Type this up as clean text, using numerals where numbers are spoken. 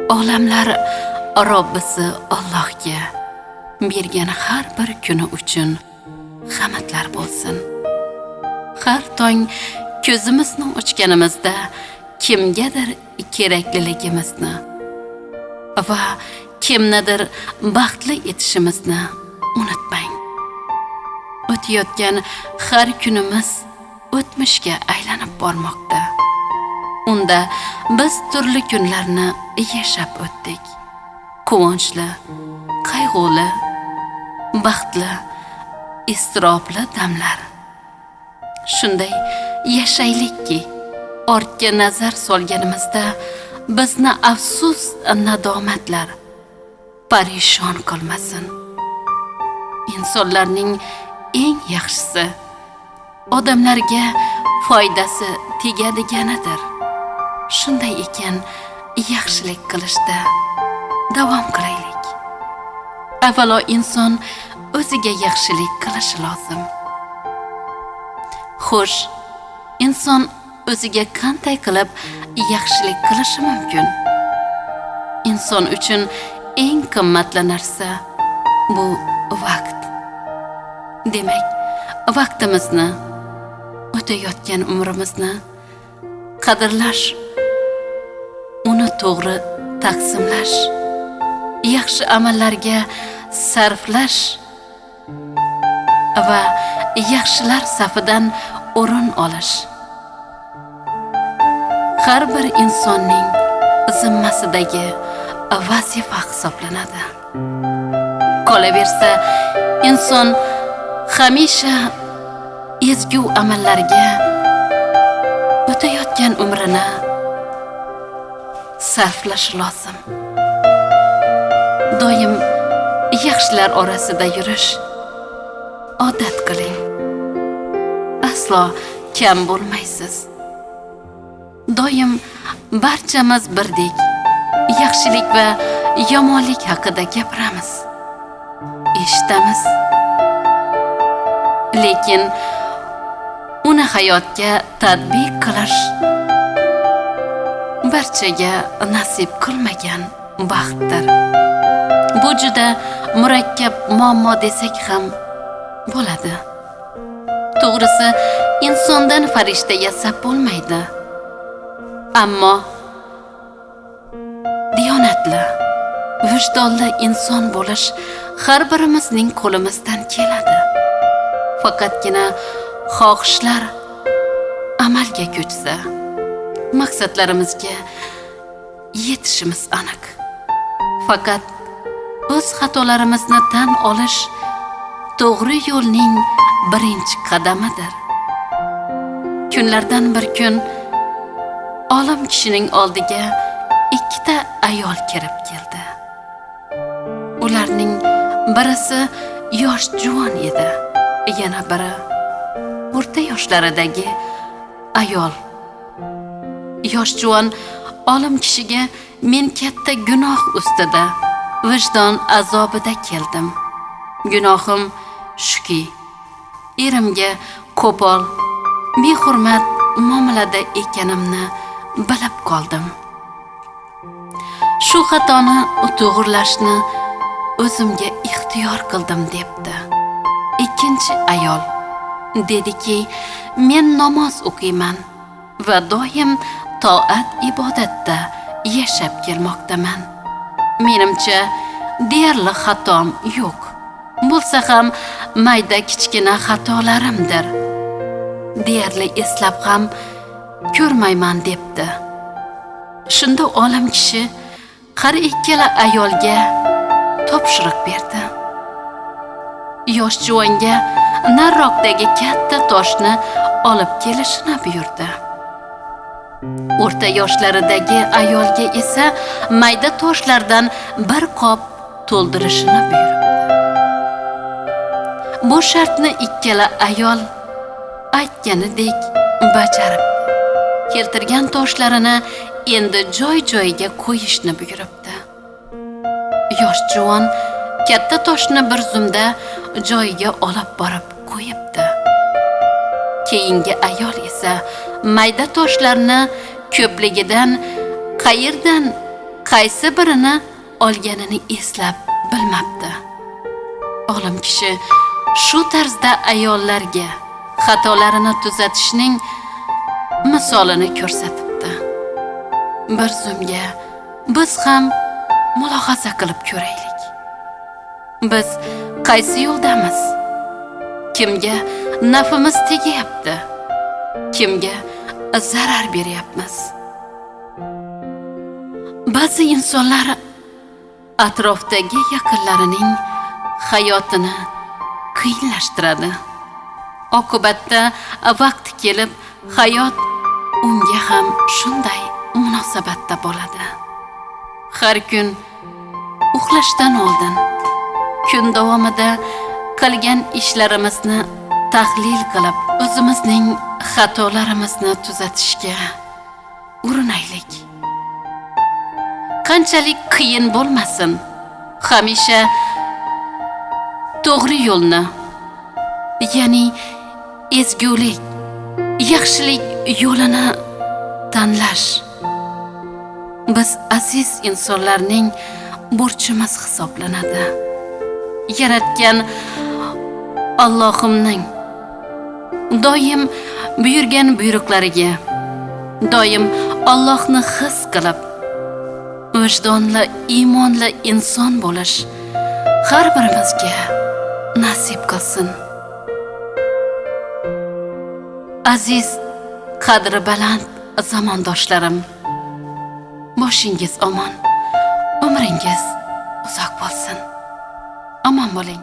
Olamlar Robbisi Allohga bergan har bir kuni uchun hamdlar bo'lsin. Har tong ko'zimizni ochganimizda kimgadir kerakligimizni va kimnidir baxtli etishimizni unutmang. O'tayotgan har kunimiz o'tmishga aylanib bormoqda. Unda biz turli kunlarni yashab o'tdik. Quvonchli, qayg'uli, baxtli, iztirobli damlar. Shunday yashaylikki, ortga nazar solganimizda bizni afsus, nadomatlar parishon qilmasin. Insonlarning eng yaxshisi odamlarga foydasi tegadiganidir. Shunday ekan, yaxshilik qilishda davom qilaylik. Avvalo inson o'ziga yaxshilik qilishi lozim. Xo'sh, inson o'ziga qanday qilib yaxshilik qilishi mumkin? Inson uchun eng qimmatli narsa bu vaqt. Demak, vaqtimizni, o'tayotgan umrimizni qadrlash, uni to'g'ri taqsimlash, yaxshi amallarga sarflash va yaxshilar safidan o'rin olish har bir insonning zimmasidagi vazifa hisoblanadi. Qolaversa, inson hamisha ezgu amallarga o'tayotgan umrini sarflash lozim. Doim yaxshilar orasida yurish odat qiling. Aslo kam bo'lmaysiz. Doim barchamiz birdek yaxshilik va yomonlik haqida gapiramiz, eshitamiz. Lekin uni hayotga tatbiq qilish barchaga nasib qilmagan baxtdir. Bu juda murakkab muammo desak ham bo'ladi. To'g'risi, insondan farishta yasab bo'lmaydi. Ammo diyonatli, vijdonli inson bo'lish har birimizning qo'limizdan keladi. Faqatgina xohishlar amalga ko'chsa, maqsadlarimizga yetishimiz aniq. Faqat o'z xatolarimizni tan olish to'g'ri yo'lning birinchi qadamidir. Kunlardan bir kun olim kishining oldiga ikkita ayol kirib keldi. Ularning birisi yosh juvon edi, yana biri o'rta yoshlaridagi ayol. Yosh juvon olim kishiga men katta gunoh ustida vijdon azobida keldim. Gunohim shuki, erimga qo'pol, behurmat muomalada ekanimni bilib qoldim. Shu xatoni to'g'rilashni o'zimga ixtiyor qildim debdi. Ikkinchi ayol dediki, men namoz o'qiyman va doim toat ibodatda yashab kelmoqdaman. Menimcha deyarli xatom yo'q. Bo'lsa ham mayda kichkina xatolarimdir. Deyarli eslab ham ko'rmayman debdi. Shunda olim kishi har ikkala ayolga topshiriq berdi. Yosh juvonga nariroqdagi katta toshni olib kelishini buyurdi. O'rta yoshlaridagi ayolga esa mayda toshlardan bir qop to'ldirishini buyurdi. Bu shartni ikkala ayol aytganidek bajarib, keltirgan toshlarini endi joy-joyiga qo'yishni buyuribdi. Yosh juvon katta toshni bir zumda joyiga olib borib qo'yibdi. Keyingi ayol esa mayda toshlarni ko'pligidan qayerdan qaysi birini olganini eslab bilmabdi. Olim kishi shu tarzda ayollarga xatolarini tuzatishning misolini ko'rsatibdi. Bir zumga biz ham mulohaza qilib ko'raylik. Biz qaysi yo'ldamiz? Kimga nafimiz tegyapti? Kimga zarar beryapmiz? Ba'zi insonlar atrofdagi yaqinlarining hayotini qiyinlashtiradi. Oqibatda vaqti kelib hayot unga ham shunday munosabatda bo'ladi. Har kun uxlashdan oldin kun davomida qilgan ishlarimizni tahlil qilib, o'zimizning xatolarimizni tuzatishga urinaylik. Qanchalik qiyin bo'lmasin, hamisha to'g'ri yo'lni, ya'ni ezgulik, yaxshilik yo'lini tanlash biz aziz insonlarning burchimiz hisoblanadi. Yaratgan Allohimning doim buyurgan buyruqlariga, doim Allohni his qilib, vijdonli, iymonli inson bo'lish har birimizga nasib qilsin. Aziz, qadri baland zamondoshlarim, boshingiz omon, umringiz uzoq bo'lsin. Omon bo'ling.